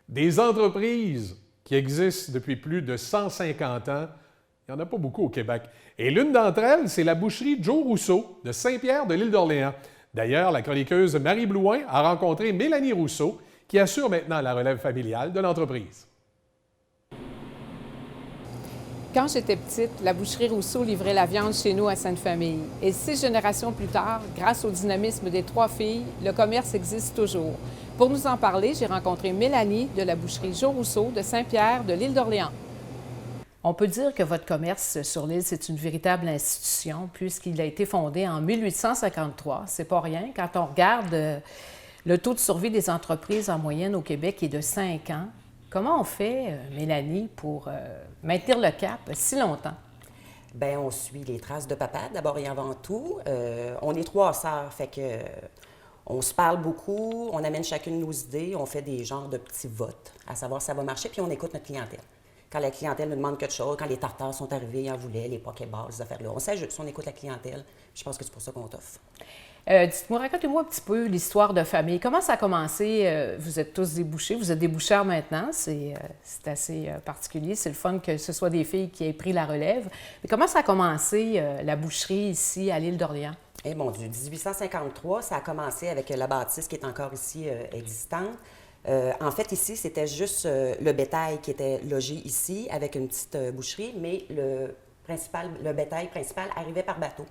Des entreprises qui existent depuis plus de 150 ans, il n'y en a pas beaucoup au Québec. Et l'une d'entre elles, c'est la boucherie Joe Rousseau de Saint-Pierre de l'Île d'Orléans. D'ailleurs, la chroniqueuse Marie Blouin a rencontré Mélanie Rousseau, qui assure maintenant la relève familiale de l'entreprise. Quand j'étais petite, la boucherie Rousseau livrait la viande chez nous à Sainte-Famille. Et 6 générations plus tard, grâce au dynamisme des 3 filles, le commerce existe toujours. Pour nous en parler, j'ai rencontré Mélanie de la boucherie Joe Rousseau de Saint-Pierre de l'Île d'Orléans. On peut dire que votre commerce sur l'île, c'est une véritable institution puisqu'il a été fondé en 1853. C'est pas rien. Quand on regarde le taux de survie des entreprises en moyenne au Québec est de 5 ans. Comment on fait, Mélanie, pour maintenir le cap si longtemps? Bien, on suit les traces de papa, d'abord et avant tout. On est 3 sœurs, fait que on se parle beaucoup, on amène chacune nos idées, on fait des genres de petits votes, à savoir si ça va marcher, puis on écoute notre clientèle. Quand la clientèle nous demande quelque chose, quand les tartares sont arrivés, ils en voulaient, les pokéballs, ces affaires-là. On s'ajuste, on écoute la clientèle. Je pense que c'est pour ça qu'on t'offre. Dites-moi, racontez-moi un petit peu l'histoire de famille. Comment ça a commencé? Vous êtes tous des bouchers, vous êtes des boucheurs maintenant, c'est assez particulier. C'est le fun que ce soit des filles qui aient pris la relève. Mais comment ça a commencé, la boucherie ici à l'île d'Orléans? Eh mon Dieu, 1853, ça a commencé avec la bâtisse qui est encore ici existante. En fait, ici, c'était juste le bétail qui était logé ici avec une petite boucherie, mais le bétail principal arrivait par bateau,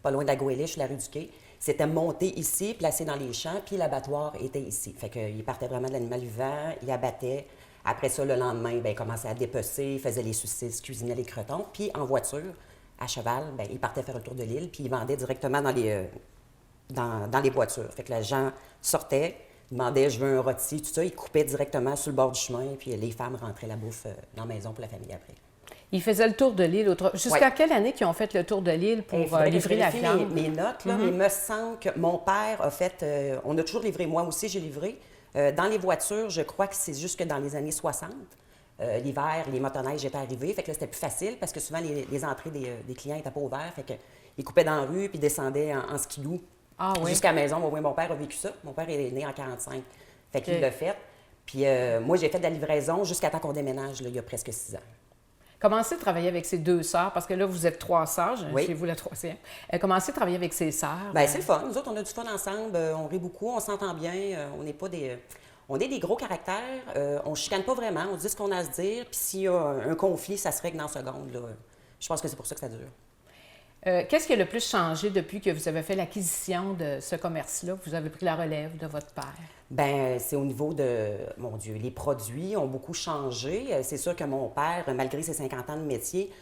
pas loin de la Goéliche, la rue du Quai. C'était monté ici, placé dans les champs, puis l'abattoir était ici. Fait qu'il partait vraiment de l'animal vivant, il abattait. Après ça, le lendemain, bien, il commençait à dépecer, il faisait les saucisses, cuisinait les crotons. Puis en voiture, à cheval, bien, il partait faire le tour de l'île, puis il vendait directement dans les voitures. Fait que les gens sortaient, demandaient « je veux un rôti », tout ça. Ils coupaient directement sur le bord du chemin, puis les femmes rentraient la bouffe dans la maison pour la famille après. Ils faisaient le tour de l'île. Jusqu'à quelle année qu'ils ont fait le tour de l'île pour livrer la viande? Mes notes, là, il me semble que mon père a fait... on a toujours livré, moi aussi j'ai livré. Dans les voitures, je crois que c'est jusque dans les années 60. L'hiver, les motoneiges étaient arrivés, fait que là, c'était plus facile parce que souvent, les entrées des clients n'étaient pas ouvertes. Fait qu'ils coupaient dans la rue puis descendaient en skidoo jusqu'à la maison. Oui, mon père a vécu ça. Mon père est né en 45. Fait qu'il l'a fait. Puis moi, j'ai fait de la livraison jusqu'à temps qu'on déménage, là, il y a presque 6 ans. Commencez à travailler avec ses 2 sœurs, parce que là, vous êtes 3 sœurs, oui. Chez vous la 3e. Commencez à travailler avec ses sœurs. Bien, c'est le fun. Nous autres, on a du fun ensemble, on rit beaucoup, on s'entend bien, on n'est pas des... On est des gros caractères, on ne chicane pas vraiment, on dit ce qu'on a à se dire, puis s'il y a un conflit, ça se règle dans une seconde. Là. Je pense que c'est pour ça que ça dure. Qu'est-ce qui a le plus changé depuis que vous avez fait l'acquisition de ce commerce-là? Vous avez pris la relève de votre père? Bien, c'est au niveau de, mon Dieu, les produits ont beaucoup changé. C'est sûr que mon père, malgré ses 50 ans de métier,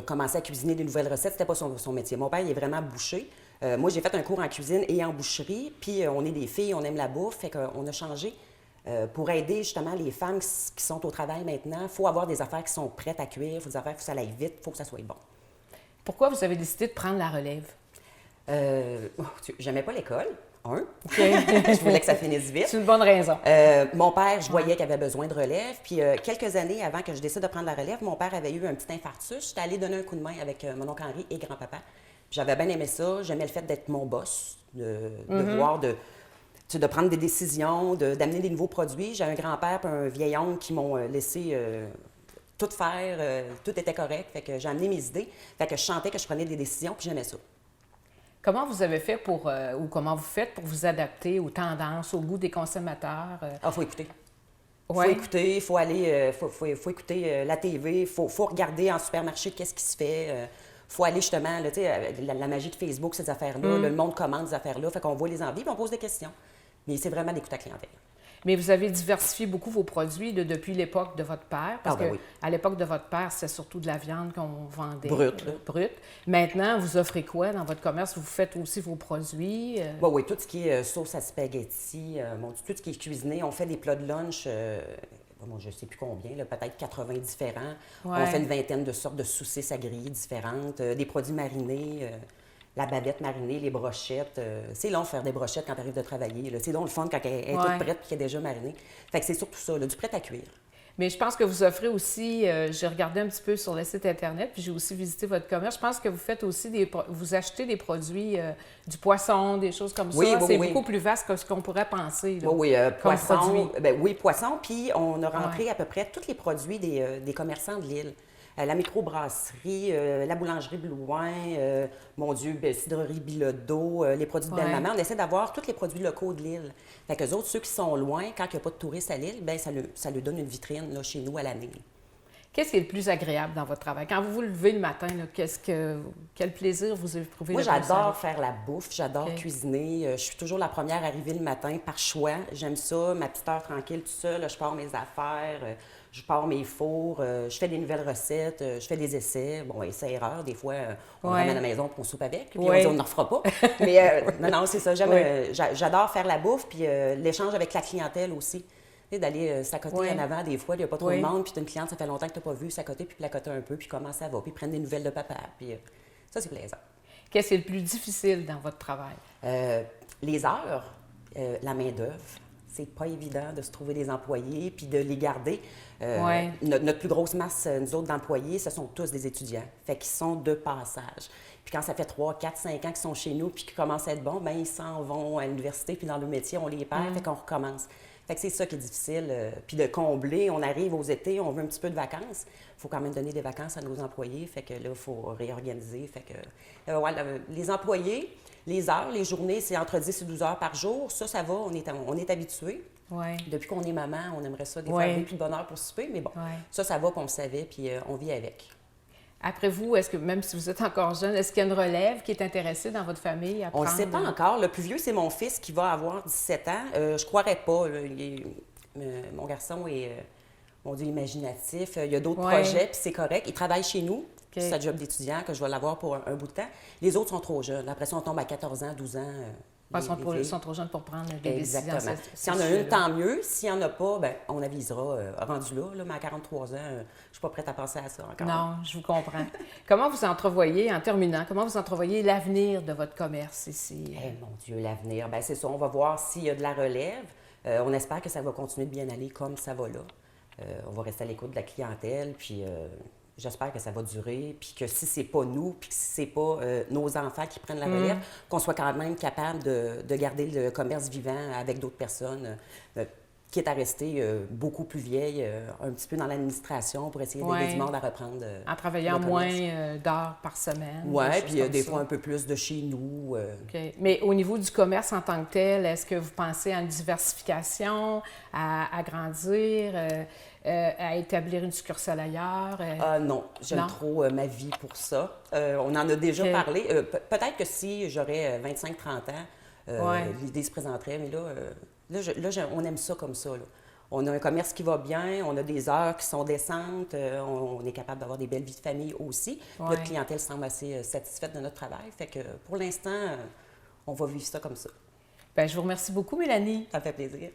commençait à cuisiner des nouvelles recettes. C'était pas son métier. Mon père, il est vraiment boucher. Moi, j'ai fait un cours en cuisine et en boucherie. Puis, on est des filles, on aime la bouffe. Fait qu'on a changé. Pour aider justement les femmes qui sont au travail maintenant, il faut avoir des affaires qui sont prêtes à cuire. Il faut des affaires que ça aille vite, il faut que ça soit bon. Pourquoi vous avez décidé de prendre la relève? J'aimais pas l'école. Je voulais que ça finisse vite. C'est une bonne raison. Mon père, je voyais qu'il avait besoin de relève. Puis quelques années avant que je décide de prendre la relève, mon père avait eu un petit infarctus. J'étais allée donner un coup de main avec mon oncle Henri et grand-papa. J'avais bien aimé ça. J'aimais le fait d'être mon boss, de voir, de prendre des décisions, d'amener des nouveaux produits. J'ai un grand-père et un vieil oncle qui m'ont laissé tout faire. Tout était correct. Fait que j'ai amené mes idées. Fait que je sentais que je prenais des décisions puis j'aimais ça. Comment vous avez fait ou comment vous faites pour vous adapter aux tendances, au goût des consommateurs? Ah, faut écouter. Ouais. Faut écouter, faut aller, faut écouter la TV, faut regarder en supermarché qu'est-ce qui se fait. Faut aller justement, là, la magie de Facebook, ces affaires-là, le monde commande ces affaires-là, fait qu'on voit les envies puis on pose des questions. Mais c'est vraiment d'écouter la clientèle. Mais vous avez diversifié beaucoup vos produits depuis l'époque de votre père, parce qu'à l'époque de votre père, c'était surtout de la viande qu'on vendait. Brute. Maintenant, vous offrez quoi dans votre commerce? Vous faites aussi vos produits? Oui, tout ce qui est sauce à spaghetti, tout ce qui est cuisiné. On fait des plats de lunch, je ne sais plus combien, peut-être 80 différents. Ouais. On fait une vingtaine de sortes de saucisses à griller différentes, des produits marinés. La bavette marinée, les brochettes. C'est long de faire des brochettes quand tu arrives de travailler. C'est donc le fun quand elle est toute prête et qu'elle est déjà marinée. Fait que c'est surtout ça, du prêt à cuire. Mais je pense que vous offrez aussi, j'ai regardé un petit peu sur le site Internet, puis j'ai aussi visité votre commerce. Je pense que vous faites aussi vous achetez des produits, du poisson, des choses comme Oui, ça. oui, C'est oui. beaucoup plus vaste que ce qu'on pourrait penser. Là, Oui, comme poisson. produit. Oui, poisson. Puis on a rentré Ouais. à peu près tous les produits des commerçants de l'île. La microbrasserie, la boulangerie Blouin, mon Dieu, cidrerie Bilodeau, les produits de Ouais. Belle-Maman. On essaie d'avoir tous les produits locaux de l'île. Fait qu'eux autres, ceux qui sont loin, quand il n'y a pas de touristes à l'île, bien, ça leur donne une vitrine là, chez nous à l'année. Qu'est-ce qui est le plus agréable dans votre travail? Quand vous vous levez le matin, là, quel plaisir vous éprouvez? Moi, le plus j'adore avec? faire la bouffe, j'adore OK. cuisiner. Je suis toujours la première arrivée le matin par choix. J'aime ça, ma petite heure tranquille, tout seul. Je pars mes affaires, je pars mes fours, je fais des nouvelles recettes, je fais des essais. Bon, essais-erreurs, des fois, on le Ouais. ramène à la maison puis on soupe avec, puis Ouais. on dit on n'en refera pas. Mais non, c'est ça, Ouais. j'adore faire la bouffe, puis l'échange avec la clientèle aussi. Tu sais, d'aller s'accoter Ouais. en avant, des fois, il n'y a pas trop Ouais. de monde, puis tu as une cliente, ça fait longtemps que tu n'as pas vu, s'accoter, puis placoter un peu, puis comment ça va, puis prendre des nouvelles de papa, puis ça, c'est plaisant. Qu'est-ce qui est le plus difficile dans votre travail? Les heures, la main-d'œuvre, c'est pas évident de se trouver des employés puis de les garder. Ouais. Notre plus grosse masse, nous autres, d'employés, ce sont tous des étudiants. Fait qu'ils sont de passage. Puis quand ça fait 3, 4, 5 ans qu'ils sont chez nous puis qu'ils commencent à être bons, bien, ils s'en vont à l'université puis dans le métier, on les perd, fait qu'on recommence. Fait que c'est ça qui est difficile. Puis de combler, on arrive aux étés, on veut un petit peu de vacances. Il faut quand même donner des vacances à nos employés. Fait que là, il faut réorganiser. Fait que, ouais, les employés, les heures, les journées, c'est entre 10 et 12 heures par jour. Ça va, on est habitué. Ouais. Depuis qu'on est maman, on aimerait ça des fois Ouais. arriver plus de bonne heure pour souper, mais bon, Ouais. ça va, puis on le savait, puis on vit avec. Après vous, est-ce que, même si vous êtes encore jeune, est-ce qu'il y a une relève qui est intéressée dans votre famille à On ne prendre? le sait pas encore. Le plus vieux, c'est mon fils qui va avoir 17 ans. Je croirais pas. Là. Mon garçon est, mon Dieu, imaginatif. Il y a d'autres Ouais. projets, puis c'est correct. Il travaille chez nous. OK. C'est sa job d'étudiant que je vais l'avoir pour un bout de temps. Les autres sont trop jeunes. Après ça, on tombe à 14 ans, 12 ans. Ils les sont trop jeunes pour prendre des décisions. Exactement. C'est S'il y en a sûr, une, tant mieux. S'il n'y en a pas, ben, on avisera. Rendu là, mais à 43 ans, je ne suis pas prête à penser à ça encore. Non, je vous comprends. Comment vous entrevoyez, en terminant, comment vous entrevoyez l'avenir de votre commerce ici? Eh, mon Dieu, l'avenir. Bien, c'est ça. On va voir s'il y a de la relève. On espère que ça va continuer de bien aller comme ça va là. On va rester à l'écoute de la clientèle, puis j'espère que ça va durer, puis que si c'est pas nous, puis que si c'est pas nos enfants qui prennent la relève, qu'on soit quand même capable de garder le commerce vivant avec d'autres personnes, quitte à rester beaucoup plus vieille, un petit peu dans l'administration pour essayer d'aider Ouais. du monde à reprendre. En travaillant le moins commerce. d'heures par semaine? Oui, des choses puis comme des ça. fois un peu plus de chez nous. OK. Mais au niveau du commerce en tant que tel, est-ce que vous pensez à une diversification, à agrandir, à établir une succursale ailleurs? Ah non, j'aime Non? trop ma vie pour ça. On en a déjà OK. parlé. Peut-être que si j'aurais 25-30 ans, Ouais. l'idée se présenterait, mais on aime ça comme ça. Là. On a un commerce qui va bien, on a des heures qui sont décentes, on est capable d'avoir des belles vies de famille aussi. Ouais. Notre clientèle semble assez satisfaite de notre travail. Fait que pour l'instant, on va vivre ça comme ça. Bien, je vous remercie beaucoup, Mélanie. Ça me fait plaisir.